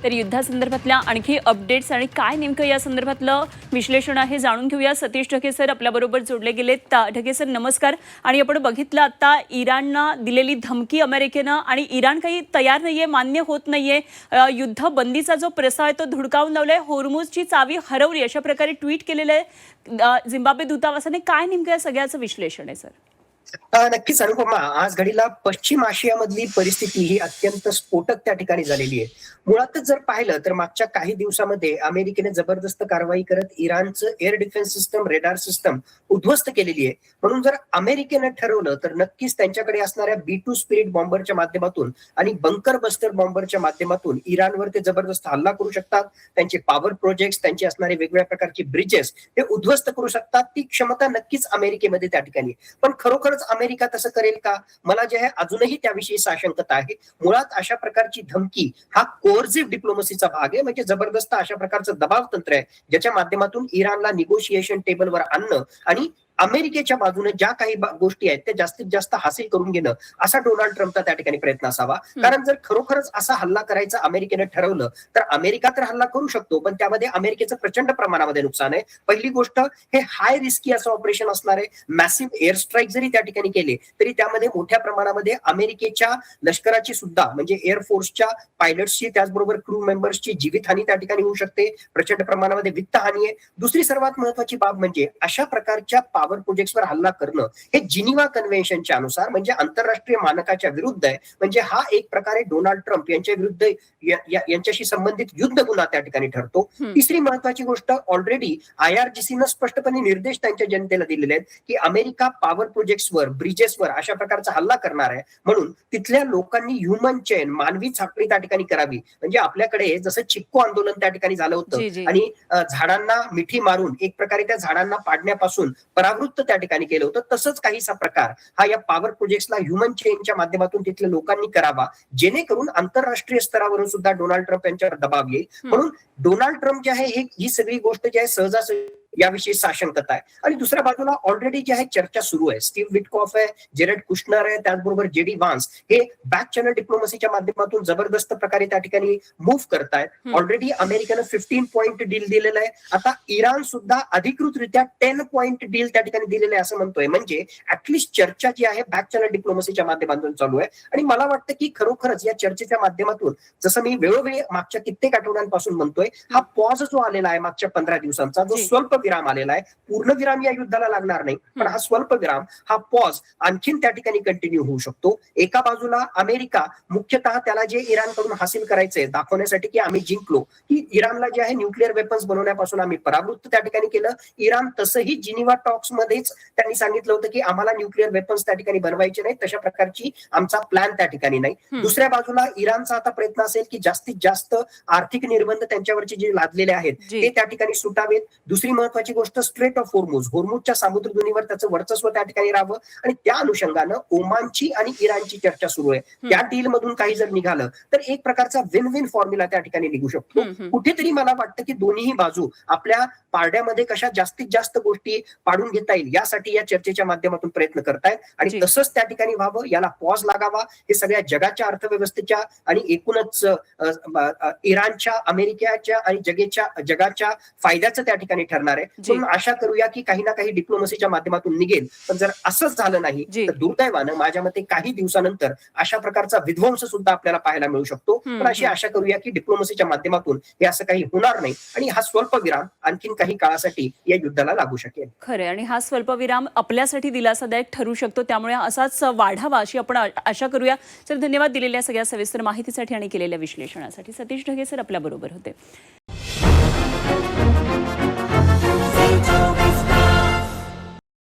तर युद्धासंदर्भातल्या आणखी अपडेट्स आणि काय नेमकं या संदर्भातलं विश्लेषण आहे जाणून घेऊया. सतीश ढगे सर आपल्याबरोबर जोडले गेलेत. ढगे सर नमस्कार. आणि आपण बघितलं आता इराणला दिलेली धमकी अमेरिकेनं आणि इराण काही तयार नाहीये, मान्य होत नाहीये. युद्ध बंदीचा जो प्रस्ताव आहे तो धुडकावून लावलाय. होर्मुझची चावी हरवली अशा प्रकारे ट्विट केलेलं आहे झिम्बाब्वे दूतावासाने. काय नेमकं या सगळ्याचं विश्लेषण आहे सर? नक्कीच अनुपमा, आज घडीला पश्चिम आशियामधली परिस्थिती ही अत्यंत स्फोटक त्या ठिकाणी झालेली आहे. मुळातच जर पाहिलं तर मागच्या काही दिवसामध्ये अमेरिकेने जबरदस्त कारवाई करत इराणचं air defence system, radar system उद्ध्वस्त केलेली आहे. म्हणून जर अमेरिकेनं ठरवलं तर नक्कीच त्यांच्याकडे असणाऱ्या B2 स्पिरिट बॉम्बरच्या माध्यमातून आणि बंकर बस्टर बॉम्बरच्या माध्यमातून इराणवर ते जबरदस्त हल्ला करू शकतात. त्यांचे पॉवर प्रोजेक्ट्स, त्यांचे असणारे वेगवेगळ्या प्रकारचे ब्रिजेस ते उद्ध्वस्त करू शकतात. ती क्षमता नक्कीच अमेरिकेमध्ये त्या ठिकाणी. पण खरोखरच अमेरिका तसं करेल का? मला जे आहे अजूनही त्याविषयी साशंकता आहे. मुळात अशा प्रकारची धमकी हा कोअर्सिव्ह डिप्लोमसीचा भाग आहे, म्हणजे जबरदस्त अशा प्रकारचं दबाव तंत्र आहे ज्याच्या माध्यमातून इराणला निगोशिएशन टेबलवर आणणं आणि अमेरिकेच्या बाजूने ज्या काही गोष्टी आहेत त्या जास्तीत जास्त हासिल करून घेणं असा डोनाल्ड ट्रम्पचा त्या ठिकाणी प्रयत्न असावा. कारण जर खरोखरच असा हल्ला करायचा अमेरिकेने ठरवलं तर अमेरिका तर हल्ला करू शकतो, पण त्यामध्ये अमेरिकेचं प्रचंड प्रमाणामध्ये नुकसान आहे. पहिली गोष्ट, हे हाय रिस्की असं ऑपरेशन असणार आहे. मॅसिव्ह एअर स्ट्राईक जरी त्या ठिकाणी केले तरी त्यामध्ये मोठ्या प्रमाणामध्ये अमेरिकेच्या लष्कराची सुद्धा म्हणजे एअरफोर्सच्या पायलट्सची, त्याचबरोबर क्रू मेंबर्सची जीवितहानी त्या ठिकाणी होऊ शकते. प्रचंड प्रमाणामध्ये वित्तहानी आहे. दुसरी सर्वात महत्वाची बाब म्हणजे अशा प्रकारच्या पॉवर प्रोजेक्ट्सवर हल्ला करणं हे जिनिव्हा कन्व्हेन्शनच्या अनुसार म्हणजे आंतरराष्ट्रीय मानकाच्या विरुद्ध आहे. म्हणजे हा एक प्रकारे डोनाल्ड ट्रम्प यांच्या विरुद्ध यांच्याशी संबंधित युद्ध गुन्हा त्या ठिकाणी ठरतो. तिसरी महत्वाची गोष्ट, ऑलरेडी IRGCनं स्पष्टपणे निर्देश त्यांच्या जनतेला दिलेले आहेत की अमेरिका पॉवर प्रोजेक्ट्सवर, ब्रिजेसवर अशा प्रकारचा हल्ला करणार आहे. म्हणून तिथल्या लोकांनी ह्युमन चेन, मानवी साखळी त्या ठिकाणी करावी. म्हणजे आपल्याकडे जसं चिक्को आंदोलन त्या ठिकाणी झालं होतं आणि झाडांना मिठी मारून एक प्रकारे त्या झाडांना पाडण्यापासून परावृत्त त्या ठिकाणी केलं होतं, तसंच काहीसा प्रकार हा या पॉवर प्रोजेक्ट्सला ह्युमन चेनच्या माध्यमातून तिथल्या लोकांनी करावा, जेणेकरून आंतरराष्ट्रीय स्तरावरून सुद्धा डोनाल्ड ट्रम्प यांच्यावर दबाव येईल. म्हणून डोनाल्ड ट्रम्प जे आहे ही सगळी गोष्ट जी आहे सहजासहजी याविषयी साशंकता आहे. आणि दुसऱ्या बाजूला ऑलरेडी जी आहे चर्चा सुरू आहे. स्टीव्ह विटकॉफ आहे, जेरेड कुशनर आहे, त्याचबरोबर JD व्हान्स हे बॅक चॅनल डिप्लोमसीच्या माध्यमातून जबरदस्त प्रकारे त्या ठिकाणी मूव्ह करतायत. ऑलरेडी अमेरिकेनं 15 पॉईंट डील दिलेलं आहे. आता इराण सुद्धा अधिकृतरित्या 10 पॉईंट डील त्या ठिकाणी दिलेलं आहे असं म्हणतोय. म्हणजे ऍटलिस्ट चर्चा जी आहे बॅक चॅनल डिप्लोमसीच्या माध्यमातून चालू आहे. आणि मला वाटतं की खरोखरच या चर्चेच्या माध्यमातून, जसं मी वेळोवेळी मागच्या कित्येक आठवड्यांपासून म्हणतोय, हा पॉज जो आलेला आहे मागच्या 15 दिवसांचा, जो स्वल्प विराम आलेला आहे, पूर्ण विराम या युद्धाला लागणार नाही, पण हा स्वल्प विराम, हा पॉज आणखीन त्या ठिकाणी कंटिन्यू होऊ शकतो. एका बाजूला अमेरिका मुख्यतः त्याला जे इराणकडून हासिल करायचंय दाखवण्यासाठी की आम्ही जिंकलो, की इराणला जे आहे न्यूक्लिअर वेपन्स बनवण्यापासून आम्ही परावृत्त त्या ठिकाणी केलं. इराण तसंही जिनिव्हा टॉक्स मध्येच त्यांनी सांगितलं होतं की आम्हाला न्यूक्लिअर वेपन्स त्या ठिकाणी बनवायचे नाही, तशा प्रकारची आमचा प्लॅन त्या ठिकाणी नाही. दुसऱ्या बाजूला इराणचा आता प्रयत्न असेल की जास्तीत जास्त आर्थिक निर्बंध त्यांच्यावरचे जे लादलेले आहेत ते त्या ठिकाणी सुटावेत. दुसरी महत्वाची गोष्ट, स्ट्रेट ऑफ होर्मुझच्या सामुद्रधुनीवर त्याचं वर्चस्व त्या ठिकाणी राहावं. आणि त्या अनुषंगानं ओमानची आणि इराणची चर्चा सुरू आहे. त्या डील मधून काही जर निघालं तर एक प्रकारचा विन विन फॉर्म्युला त्या ठिकाणी निघू शकतो. कुठेतरी मला वाटतं की दोन्ही बाजू आपल्या पारड्यामध्ये कशा जास्तीत जास्त गोष्टी पाडून घेता येईल यासाठी या चर्चेच्या माध्यमातून प्रयत्न करतायत. आणि तसंच त्या ठिकाणी व्हावं, याला पॉज लागावा, हे सगळ्या जगाच्या अर्थव्यवस्थेच्या आणि एकूणच इराणच्या, अमेरिकेच्या आणि जगाच्या फायद्याचं त्या ठिकाणी ठरणार आहे. म्हणून आशा करूया की काही ना काही डिप्लोमसीच्या माध्यमातून निघेल. पण जर असंच झालं नाही तर दुर्दैवानं माझ्या मते काही दिवसानंतर अशा प्रकारचा विध्वंस सुद्धा आपल्याला पाहायला मिळू शकतो. पण अशी आशा करूया की डिप्लोमसीच्या माध्यमातून हे असं काही होणार नाही आणि हा स्वल्पविराम आणखीन काही काळासाठी या युद्धाला लागू शकेल. खरं, आणि हा स्वल्पविराम आपल्यासाठी दिलासादायक ठरू शकतो, त्यामुळे असाच वाढावा अशी आपण आशा करूया. तर धन्यवाद दिलेल्या सगळ्या सविस्तर माहितीसाठी आणि केलेल्या विश्लेषणासाठी. सतीश ढगे सर आपल्या बरोबर होते.